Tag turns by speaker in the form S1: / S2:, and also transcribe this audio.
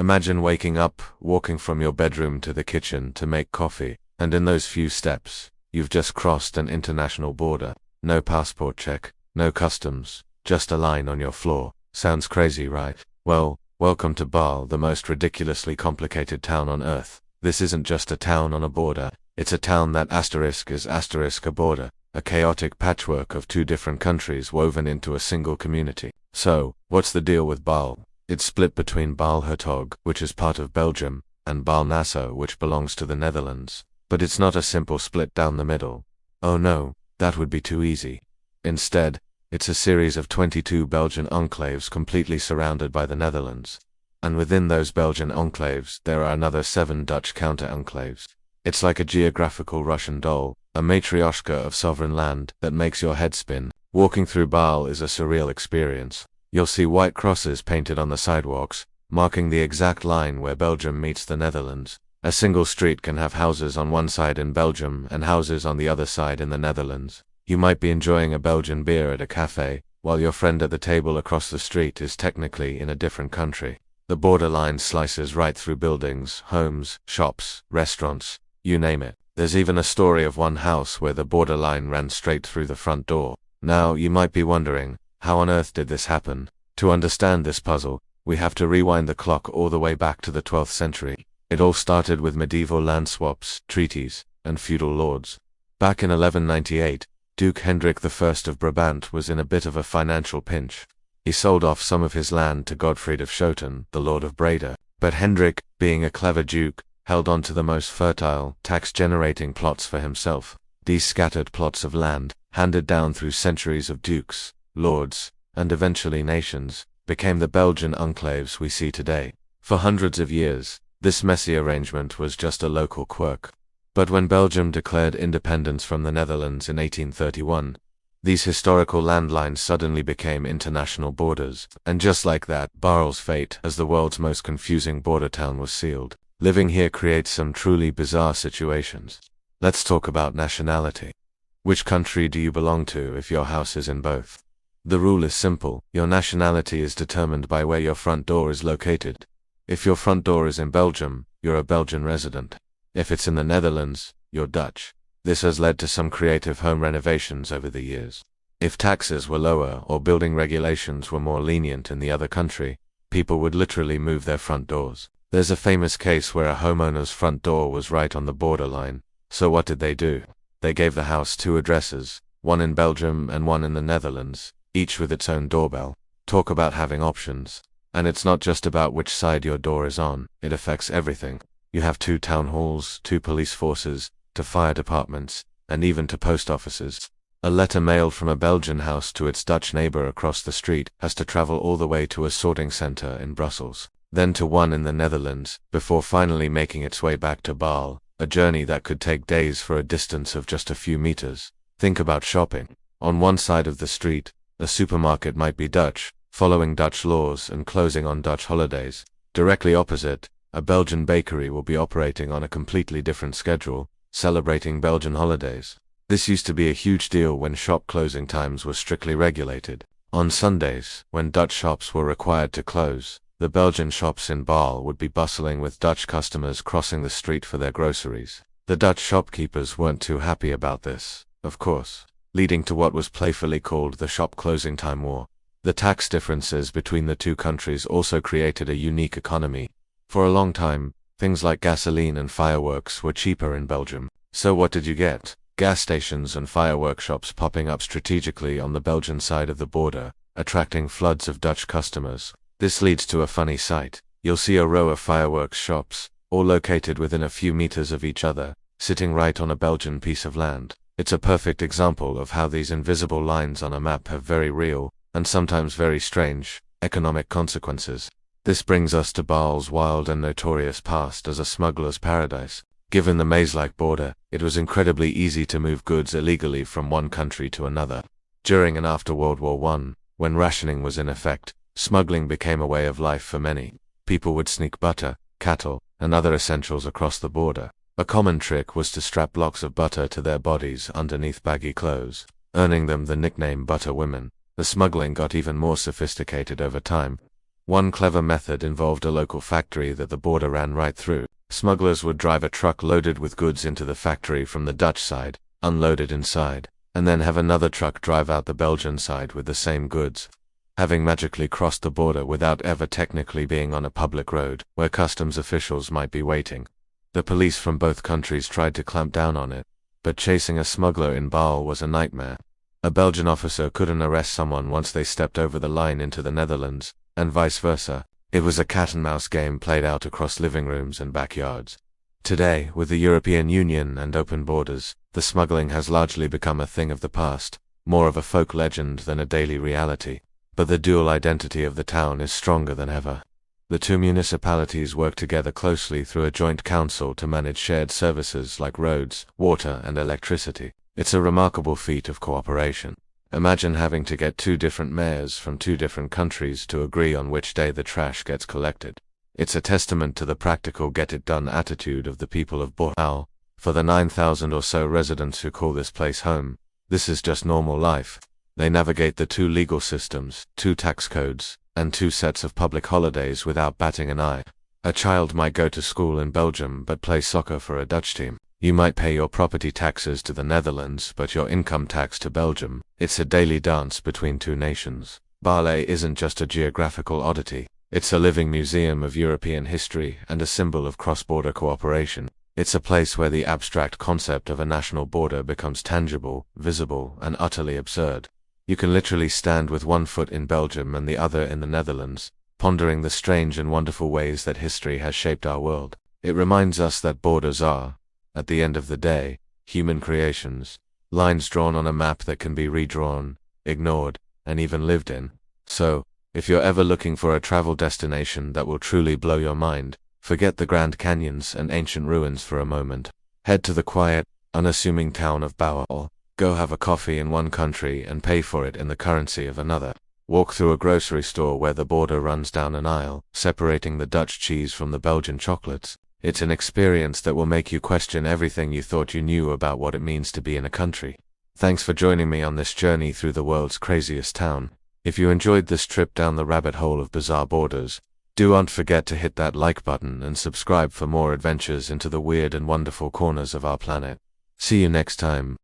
S1: Imagine waking up, walking from your bedroom to the kitchen to make coffee, and in those few steps, you've just crossed an international border. No passport check, no customs, just a line on your floor. Sounds crazy, right? Well, welcome to Baarle, the most ridiculously complicated town on Earth. This isn't just a town on a border, it's a town that is a border, a chaotic patchwork of two different countries woven into a single community. So, what's the deal with Baarle? It's split between Baarle-Hertog, which is part of Belgium, and Baarle-Nassau, which belongs to the Netherlands. But it's not a simple split down the middle. Oh no, that would be too easy. Instead, it's a series of 22 Belgian enclaves completely surrounded by the Netherlands. And within those Belgian enclaves, there are another 7 Dutch counter-enclaves. It's like a geographical Russian doll, a matryoshka of sovereign land that makes your head spin. Walking through Baarle is a surreal experience. You'll see white crosses painted on the sidewalks, marking the exact line where Belgium meets the Netherlands. A single street can have houses on one side in Belgium and houses on the other side in the Netherlands. You might be enjoying a Belgian beer at a cafe, while your friend at the table across the street is technically in a different country. The borderline slices right through buildings, homes, shops, restaurants, you name it. There's even a story of one house where the borderline ran straight through the front door. Now, you might be wondering, how on earth did this happen? To understand this puzzle, we have to rewind the clock all the way back to the 12th century. It all started with medieval land swaps, treaties, and feudal lords. Back in 1198, Duke Hendrik I of Brabant was in a bit of a financial pinch. He sold off some of his land to Godfried of Schoten, the Lord of Breda. But Hendrik, being a clever duke, held on to the most fertile, tax-generating plots for himself. These scattered plots of land, handed down through centuries of dukes, lords, and eventually nations, became the Belgian enclaves we see today. For hundreds of years, this messy arrangement was just a local quirk. But when Belgium declared independence from the Netherlands in 1831, these historical landlines suddenly became international borders, and just like that, Baarle's fate as the world's most confusing border town was sealed. Living here creates some truly bizarre situations. Let's talk about nationality. Which country do you belong to if your house is in both? The rule is simple. Your nationality is determined by where your front door is located. If your front door is in Belgium, you're a Belgian resident. If it's in the Netherlands, you're Dutch. This has led to some creative home renovations over the years. If taxes were lower or building regulations were more lenient in the other country, people would literally move their front doors. There's a famous case where a homeowner's front door was right on the borderline. So what did they do? They gave the house 2 addresses, one in Belgium and one in the Netherlands, each with its own doorbell. Talk about having options. And it's not just about which side your door is on, it affects everything. You have 2 town halls, 2 police forces, 2 fire departments, and even 2 post offices. A letter mailed from a Belgian house to its Dutch neighbor across the street has to travel all the way to a sorting center in Brussels, then to one in the Netherlands, before finally making its way back to Baarle, a journey that could take days for a distance of just a few meters. Think about shopping. On one side of the street, a supermarket might be Dutch, following Dutch laws and closing on Dutch holidays. Directly opposite, a Belgian bakery will be operating on a completely different schedule, celebrating Belgian holidays. This used to be a huge deal when shop closing times were strictly regulated. On Sundays, when Dutch shops were required to close, the Belgian shops in Baarle would be bustling with Dutch customers crossing the street for their groceries. The Dutch shopkeepers weren't too happy about this, of course, leading to what was playfully called the shop closing time war. The tax differences between the two countries also created a unique economy. For a long time, things like gasoline and fireworks were cheaper in Belgium. So what did you get? Gas stations and firework shops popping up strategically on the Belgian side of the border, attracting floods of Dutch customers. This leads to a funny sight. You'll see a row of fireworks shops, all located within a few meters of each other, sitting right on a Belgian piece of land. It's a perfect example of how these invisible lines on a map have very real, and sometimes very strange, economic consequences. This brings us to Baarle's wild and notorious past as a smuggler's paradise. Given the maze-like border, it was incredibly easy to move goods illegally from one country to another. During and after World War I, when rationing was in effect, smuggling became a way of life for many. People would sneak butter, cattle, and other essentials across the border. A common trick was to strap blocks of butter to their bodies underneath baggy clothes, earning them the nickname butter women. The smuggling got even more sophisticated over time. One clever method involved a local factory that the border ran right through. Smugglers would drive a truck loaded with goods into the factory from the Dutch side, unload it inside, and then have another truck drive out the Belgian side with the same goods, having magically crossed the border without ever technically being on a public road, where customs officials might be waiting. The police from both countries tried to clamp down on it, but chasing a smuggler in Baarle was a nightmare. A Belgian officer couldn't arrest someone once they stepped over the line into the Netherlands, and vice versa. It was a cat-and-mouse game played out across living rooms and backyards. Today, with the European Union and open borders, the smuggling has largely become a thing of the past, more of a folk legend than a daily reality. But the dual identity of the town is stronger than ever. The two municipalities work together closely through a joint council to manage shared services like roads, water, and electricity. It's a remarkable feat of cooperation. Imagine having to get two different mayors from two different countries to agree on which day the trash gets collected. It's a testament to the practical get-it-done attitude of the people of Baarle. For the 9,000 or so residents who call this place home, this is just normal life. They navigate the two legal systems, two tax codes, and two sets of public holidays without batting an eye. A child might go to school in Belgium but play soccer for a Dutch team. You might pay your property taxes to the Netherlands but your income tax to Belgium. It's a daily dance between two nations. Baarle isn't just a geographical oddity. It's a living museum of European history and a symbol of cross-border cooperation. It's a place where the abstract concept of a national border becomes tangible, visible, and utterly absurd. You can literally stand with one foot in Belgium and the other in the Netherlands, pondering the strange and wonderful ways that history has shaped our world. It reminds us that borders are, at the end of the day, human creations, lines drawn on a map that can be redrawn, ignored, and even lived in. So, if you're ever looking for a travel destination that will truly blow your mind, forget the Grand Canyons and ancient ruins for a moment. Head to the quiet, unassuming town of Baarle. Go have a coffee in one country and pay for it in the currency of another. Walk through a grocery store where the border runs down an aisle, separating the Dutch cheese from the Belgian chocolates. It's an experience that will make you question everything you thought you knew about what it means to be in a country. Thanks for joining me on this journey through the world's craziest town. If you enjoyed this trip down the rabbit hole of bizarre borders, don't forget to hit that like button and subscribe for more adventures into the weird and wonderful corners of our planet. See you next time.